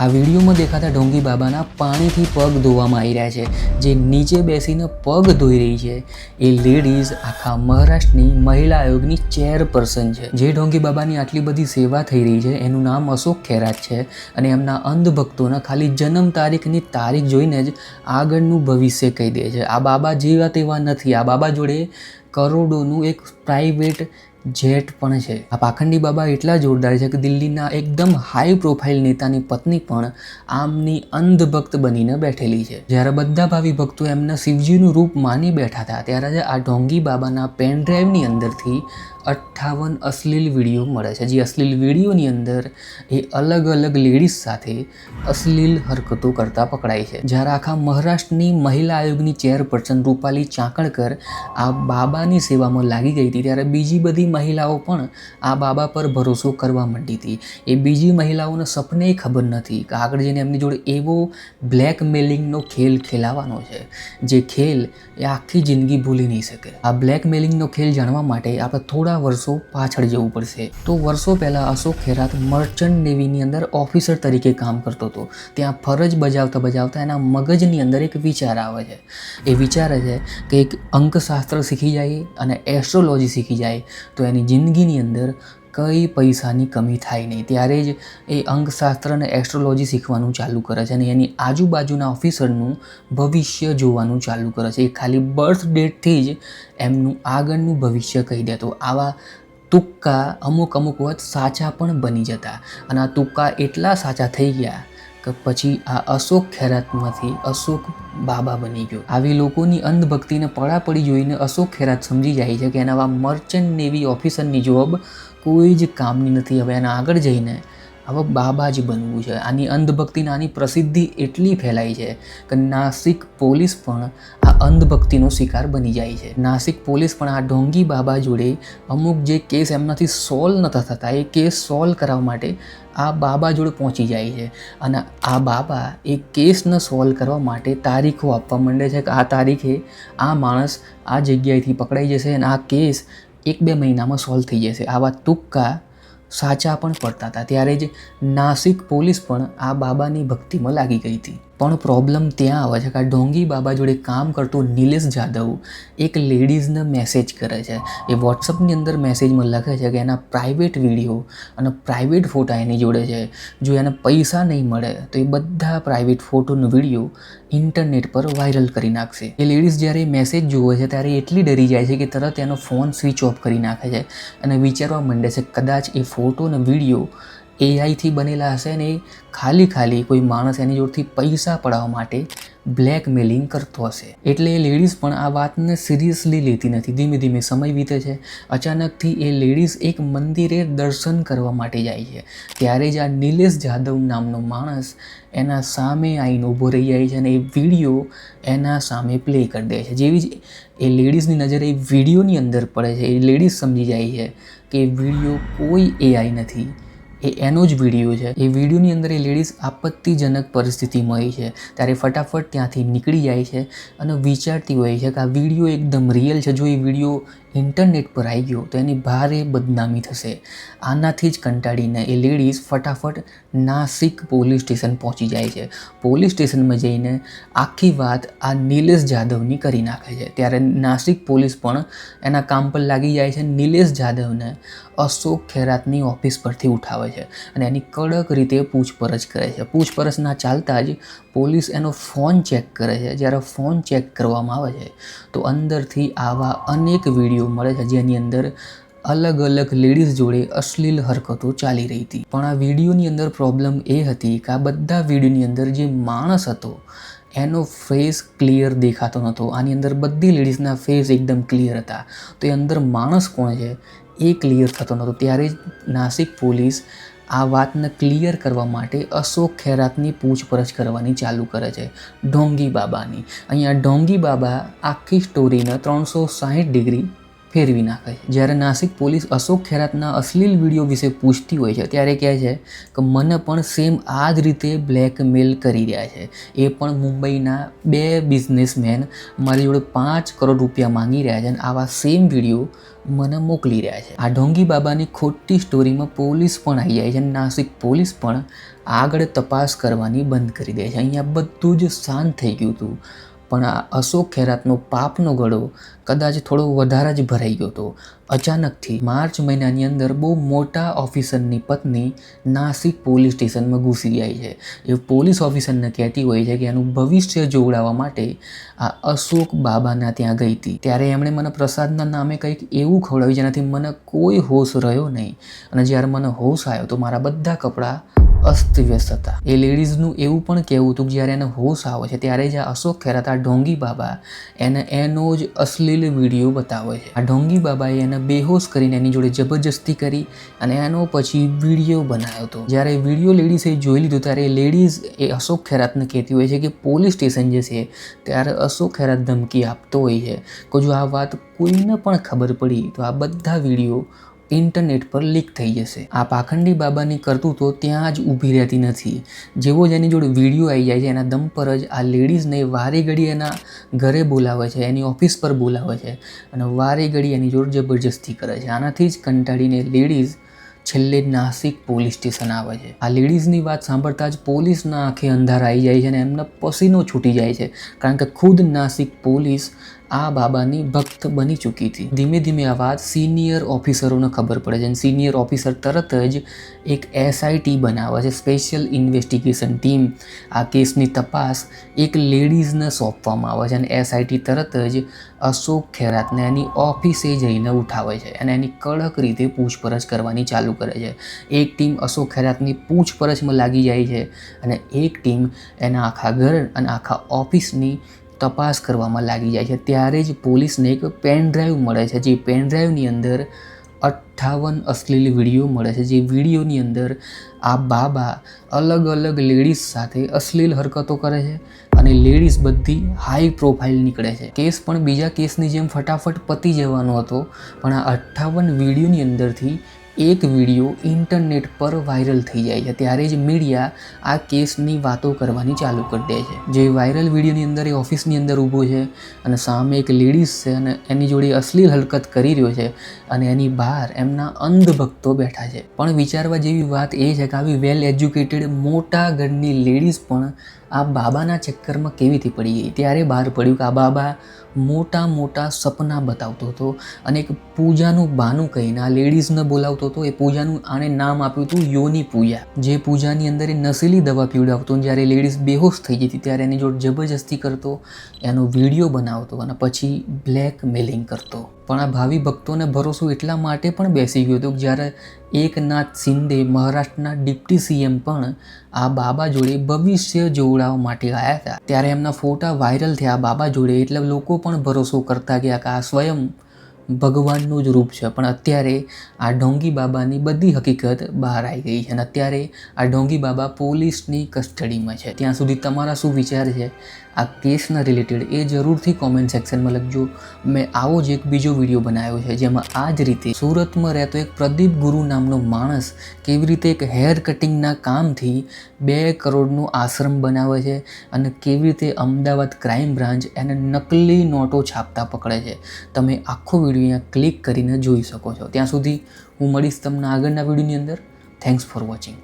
આ વિડીયોમાં દેખાતા ઢોંગી બાબાના પાણીથી પગ ધોવામાં આવી રહ્યા છે. જે નીચે બેસીને પગ ધોઈ રહી છે એ લેડીઝ આખા મહારાષ્ટ્રની મહિલા આયોગની ચેરપર્સન છે. જે ઢોંગી બાબાની આટલી બધી સેવા થઈ રહી છે એનું નામ અશોક ખેરાત છે અને એમના અંધભક્તોના ખાલી જન્મ તારીખની તારીખ જોઈને જ આગળનું ભવિષ્ય કહી દે છે. આ બાબા જેવા તેવા નથી. આ બાબા જોડે કરોડોનું એક પ્રાઇવેટ જેટ પણ છે. આ પાખંડી બાબા એટલા જોરદાર છે કે દિલ્હીના એકદમ હાઈ પ્રોફાઇલ નેતાની પત્ની પણ આમની અંધભક્ત બનીને બેઠેલી છે. જ્યારે બધા ભાવિ ભક્તો એમના શિવજીનું રૂપ માની બેઠા હતા ત્યારે આ ઢોંગી બાબાના પેન ડ્રાઈવની અંદરથી 58 અશ્લીલ વિડીયો મળે છે. જે અશ્લીલ વિડીયોની અંદર એ અલગ અલગ લેડીઝ સાથે અશ્લીલ હરકતો કરતા પકડાય છે. જ્યારે આખા મહારાષ્ટ્રની મહિલા આયોગની ચેરપર્સન રૂપાલી ચાકણકર આ બાબાની સેવામાં લાગી ગઈ હતી ત્યારે બીજી બધી મહિલાઓ પણ આ બાબા પર ભરોસો કરવા માંડી હતી. એ બીજી મહિલાઓને સપને ખબર નથી કે આગળ જઈને એમની જોડે એવો બ્લેકમેલિંગનો ખેલ ખેલાવાનો છે જે ખેલ એ આખી જિંદગી ભૂલી નહીં શકે. આ બ્લેકમેલિંગનો ખેલ જાણવા માટે આપણે થોડા વર્ષો પાછળ જવું પડશે. તો વર્ષો પહેલાં અશોક ખેરાત મર્ચન્ટ નેવીની અંદર ઓફિસર તરીકે કામ કરતો હતો. ત્યાં ફરજ બજાવતા એના મગજની અંદર એક વિચાર આવે છે. એ વિચારે છે કે એક અંકશાસ્ત્ર શીખી જાય અને એસ્ટ્રોલોજી શીખી જાય તો એની જિંદગીની અંદર કઈ પૈસાની કમી થાય નહીં. ત્યારે જ એ અંકશાસ્ત્ર અને એસ્ટ્રોલોજી શીખવાનું ચાલુ કરે છે અને એની આજુબાજુના ઓફિસરનું ભવિષ્ય જોવાનું ચાલુ કરે છે. એ ખાલી બર્થ ડેટથી જ એમનું આગળનું ભવિષ્ય કહી દેતો. આવા તુક્કા અમુક વખત સાચા પણ બની જતા અને આ તુક્કા એટલા સાચા થઈ ગયા કે પછી આ અશોક ખેરાતમાંથી અશોક બાબા બની ગયો. આવી લોકોની અંધભક્તિને પડાપડી જોઈને અશોક ખેરાત સમજી જાય છે કે એના આવા મર્ચન્ટ નેવી ઓફિસરની જોબ કોઈ જ કામની નથી. હવે એના આગળ જઈને હવે બાબા જ બનવું છે. આની અંધભક્તિના આની પ્રસિદ્ધિ એટલી ફેલાઈ છે કે નાસિક પોલીસ પણ આ અંધભક્તિનો શિકાર બની જાય છે. નાસિક પોલીસ પણ આ ઢોંગી બાબા જોડે અમુક જે કેસ એમનાથી સોલ્વ નહોતા થતા એ કેસ સોલ્વ કરવા માટે આ બાબા જોડે પહોંચી જાય છે અને આ બાબા એ કેસને સોલ્વ કરવા માટે તારીખો આપવા માંડે છે કે આ તારીખે આ માણસ આ જગ્યાએથી પકડાઈ જશે અને આ કેસ 1-2 મહિનામાં સોલ્વ થઈ જશે. આવા તુક્કા સાચા પણ પડતા હતા. ત્યારે જ નાસિક પોલીસ પણ આ બાબાની ભક્તિમાં લાગી ગઈ હતી. પણ પ્રોબ્લેમ ત્યાં આવે છે કે આ ઢોંગી બાબા જોડે કામ કરતો નિલેશ જાદવ એક લેડીઝને મેસેજ કરે છે. એ વોટ્સઅપની અંદર મેસેજમાં લખે છે કે એના પ્રાઇવેટ વિડીયો અને પ્રાઇવેટ ફોટા એની જોડે છે. જો એને પૈસા નહીં મળે તો એ બધા પ્રાઇવેટ ફોટોનો વિડીયો ઇન્ટરનેટ પર વાયરલ કરી નાખશે. એ લેડીઝ જ્યારે મેસેજ જુએ છે ત્યારે એટલી ડરી જાય છે કે તરત એનો ફોન સ્વિચ ઓફ કરી નાખે છે અને વિચારવા માંડે છે કદાચ એ ફોટો અને વિડીયો એઆઈથી બનેલા હશે ને એ ખાલી કોઈ માણસ એની જોડથી પૈસા પડાવવા માટે બ્લેકમેલિંગ કરતો હશે. એટલે એ લેડીઝ પણ આ વાતને સિરિયસલી લેતી નથી. ધીમે ધીમે સમય વીતે છે. અચાનકથી એ લેડીઝ એક મંદિરે દર્શન કરવા માટે જાય છે. ત્યારે જ આ નિલેશ જાદવ નામનો માણસ એના સામે આવીને ઊભો રહી જાય છે અને એ વિડીયો એના સામે પ્લે કરી દે છે. જેવી જ એ લેડીઝની નજર એ વિડીયોની અંદર પડે છે એ લેડીઝ સમજી જાય છે કે એ વિડીયો કોઈ એઆઈ નથી, એ એનો જ વિડીયો છે. એ વિડીયોની અંદર એ લેડીઝ આપત્તિજનક પરિસ્થિતિમાં હોય છે ત્યારે ફટાફટ ત્યાંથી નીકળી જાય છે અને વિચારતી હોય છે કે આ વિડીયો એકદમ રિયલ છે. જો એ વિડીયો ઇન્ટરનેટ પર આવી ગયો તો એની ભારે બદનામી થશે. આનાથી જ કંટાળીને એ લેડીઝ ફટાફટ નાસિક પોલીસ સ્ટેશન પહોંચી જાય છે. પોલીસ સ્ટેશનમાં જઈને આખી વાત આ નિલેશ જાદવની કરી નાખે છે. ત્યારે નાસિક પોલીસ પણ એના કામ પર લાગી જાય છે. નિલેશ જાદવને અશોક ખેરાતની ઓફિસ પરથી ઉઠાવે છે અને એની કડક રીતે પૂછપરછ કરે છે. પૂછપરછના ચાલતા જ પોલીસ એનો ફોન ચેક કરે છે. જ્યારે ફોન ચેક કરવામાં આવે છે તો અંદરથી આવા અનેક વિડીયો મળે છે જેની અંદર અલગ અલગ લેડીઝ જોડે અશ્લીલ હરકતો ચાલી રહી હતી. પણ આ વિડીયોની અંદર પ્રોબ્લેમ એ હતી કે આ બધા વિડીયોની અંદર જે માણસ હતો એનો ફેસ ક્લિયર દેખાતો નહોતો. આની અંદર બધી લેડીઝના ફેસ એકદમ ક્લિયર હતા. તો એ અંદર માણસ કોણ છે એ ક્લિયર થતો નહોતો. ત્યારે જ નાસિક પોલીસ આ વાતને ક્લિયર કરવા માટે અશોક ખેરાતની પૂછપરછ કરવાની ચાલુ કરે છે ઢોંગી બાબાની. અહીંયા ઢોંગી બાબા આખી સ્ટોરીને 360 ડિગ્રી ફેરવી નાખે છે. જ્યારે નાસિક પોલીસ અશોક ખેરાતના અશ્લીલ વિડીયો વિશે પૂછતી હોય છે ત્યારે કહે છે કે મને પણ સેમ આ જ રીતે બ્લેકમેલ કરી રહ્યા છે. એ પણ મુંબઈના 2 બિઝનેસમેન મારી જોડે 5 કરોડ રૂપિયા માંગી રહ્યા છે અને આવા સેમ વિડીયો મને મોકલી રહ્યા છે. આ ઢોંગી બાબાની ખોટી સ્ટોરીમાં પોલીસ પણ આવી જાય છે અને નાસિક પોલીસ પણ આગળ તપાસ કરવાની બંધ કરી દે છે. અહીંયા બધું જ શાંત થઈ ગયું હતું, પણ આ અશોક ખેરાતનો પાપનો ગળો કદાચ થોડો વધારે જ ભરાઈ ગયો હતો. અચાનકથી માર્ચ મહિનાની અંદર બહુ મોટા ઓફિસરની પત્ની નાસિક પોલીસ સ્ટેશનમાં ઘૂસી જાય છે. એ પોલીસ ઓફિસરને કહેતી હોય છે કે એનું ભવિષ્ય જોવડાવવા માટે આ અશોક બાબાના ત્યાં ગઈ હતી. ત્યારે એમણે મને પ્રસાદના નામે કંઈક એવું ખવડાવ્યું જેનાથી મને કોઈ હોશ રહ્યો નહીં, અને જ્યારે મને હોશ આવ્યો તો મારા બધા કપડાં અસ્તવ્યસ્ત હતા. એ લેડીઝનું એવું પણ કહેવું હતું કે જ્યારે એને હોશ આવે છે ત્યારે જ આ અશોક ખેરાત, આ ઢોંગી બાબા એને એનો જ અશ્લીલ વિડીયો બતાવે છે. આ ઢોંગી બાબાએ એને બેહોશ કરીને એની જોડે જબરજસ્તી કરી અને એનો પછી વિડીયો બનાવ્યો હતો. જ્યારે વિડીયો લેડીઝે જોઈ લીધો ત્યારે લેડીઝ એ અશોક ખેરાતને કહેતી હોય છે કે પોલીસ સ્ટેશન જે છે ત્યારે અશોક ખેરાત ધમકી આપતો હોય છે કે જો આ વાત કોઈને પણ ખબર પડી તો આ બધા વિડીયો ઇન્ટરનેટ પર લીક થઈ જશે. આ પાખંડી બાબાની કરતૂતો ત્યાં જ ઊભી રહેતી નથી. જેવો જ એની જોડે વિડીયો આવી જાય છે એના દમ પર જ આ લેડીઝને વારે ઘડી એના ઘરે બોલાવે છે, એની ઓફિસ પર બોલાવે છે અને વારે ઘડી એની જોડે જબરજસ્તી કરે છે. આનાથી જ કંટાળીને લેડીઝ છેલ્લે નાસિક પોલીસ સ્ટેશન આવે છે. આ લેડીઝની વાત સાંભળતા જ પોલીસના આંખે અંધારા આવી જાય છે અને એમનો પસીનો છૂટી જાય છે, કારણ કે ખુદ નાસિક પોલીસ આ બાબાની ભક્ત બની ચૂકી હતી. ધીમે ધીમે આ વાત સિનિયર ઓફિસરોને ખબર પડે છે અને સિનિયર ઓફિસર તરત જ એક SIT બનાવે છે, સ્પેશિયલ ઇન્વેસ્ટિગેશન ટીમ. આ કેસની તપાસ એક લેડીઝને સોંપવામાં આવે છે અને SIT તરત જ અશોક ખેરાતને એની ઓફિસે જઈને ઉઠાવે છે અને એની કડક રીતે પૂછપરછ કરવાની ચાલુ કરે છે. એક ટીમ અશોક ખેરાતની પૂછપરછમાં લાગી જાય છે અને એક ટીમ એના આખા ઘર અને આખા ઓફિસની તપાસ કરવામાં લાગી જાય છે. ત્યારે જ પોલીસને એક પેન ડ્રાઈવ મળે છે. જે પેન ડ્રાઈવની અંદર 58 અશ્લીલ વિડીયો મળે છે. જે વિડીયોની અંદર આ બાબા અલગ અલગ લેડીઝ સાથે અશ્લીલ હરકતો કરે છે અને લેડીઝ બધી હાઈ પ્રોફાઇલ નીકળે છે. કેસ પણ બીજા કેસની જેમ ફટાફટ પતી જવાનો હતો, પણ આ 58 વિડીયોની અંદરથી એક વિડીયો ઇન્ટરનેટ પર વાયરલ થઈ જાય છે. ત્યારે જ મીડિયા આ કેસની વાતો કરવાની ચાલુ કરી દે છે. જે વાયરલ વિડીયોની અંદર એ ઓફિસની અંદર ઊભો છે અને સામે એક લેડીઝ છે અને એની જોડે અશ્લીલ હરકત કરી રહ્યો છે અને એની બહાર એમના અંધ ભક્તો બેઠા છે. પણ વિચારવા જેવી વાત એ છે કે આવી વેલ એજ્યુકેટેડ મોટા ઘરની લેડીઝ પણ આ બાબાના ચક્કરમાં કેવી રીતે પડી ગઈ. ત્યારે બહાર પડ્યું કે આ બાબા મોટા મોટા સપના બતાવતો હતો અને એક પૂજાનું બહાનું કહીને આ લેડીઝને બોલાવતો હતો. એ પૂજાનું આણે નામ આપ્યું હતું યોની પૂજા. જે પૂજાની અંદર એ નશીલી દવા પીવડાવતો. જ્યારે લેડીઝ બેહોશ થઈ જતી ત્યારે એની જોડે જબરજસ્તી કરતો, એનો વિડીયો બનાવતો અને પછી બ્લેકમેલિંગ કરતો. પણ આ ભાવિ ભક્તોને ભરોસો એટલા માટે પણ બેસી ગયો હતો કે જ્યારે એકનાથ શિંદે મહારાષ્ટ્રના ડિપ્ટી CM પણ આ બાબા જોડે ભવિષ્ય જોવડાવવા માટે આવ્યા હતા. ત્યારે એમના ફોટા વાયરલ થયા બાબા જોડે, એટલે લોકો પણ ભરોસો કરતા ગયા કે આ સ્વયં ભગવાનનું જ રૂપ છે. પણ અત્યારે આ ઢોંગી બાબાની બધી હકીકત બહાર આવી ગઈ છે અને અત્યારે આ ઢોંગી બાબા પોલીસની કસ્ટડીમાં છે. ત્યાં સુધી તમારા શું વિચાર છે આ કેસના રિલેટેડ એ જરૂરથી કોમેન્ટ સેક્શનમાં લખજો. મેં આવો જ એક બીજો વિડીયો બનાવ્યો છે જેમાં આ જ રીતે સુરતમાં રહેતો એક પ્રદીપ ગુરુ નામનો માણસ કેવી રીતે એક હેર કટિંગના કામથી 2 કરોડનો આશ્રમ બનાવે છે અને કેવી રીતે અમદાવાદ ક્રાઇમ બ્રાન્ચ એને નકલી નોટો છાપતા પકડે છે. તમે આખો વિડીયો અહીંયા ક્લિક કરીને જોઈ શકો છો. ત્યાં સુધી હું મળીશ તમને આગળના વિડીયોની અંદર. Thanks for watching.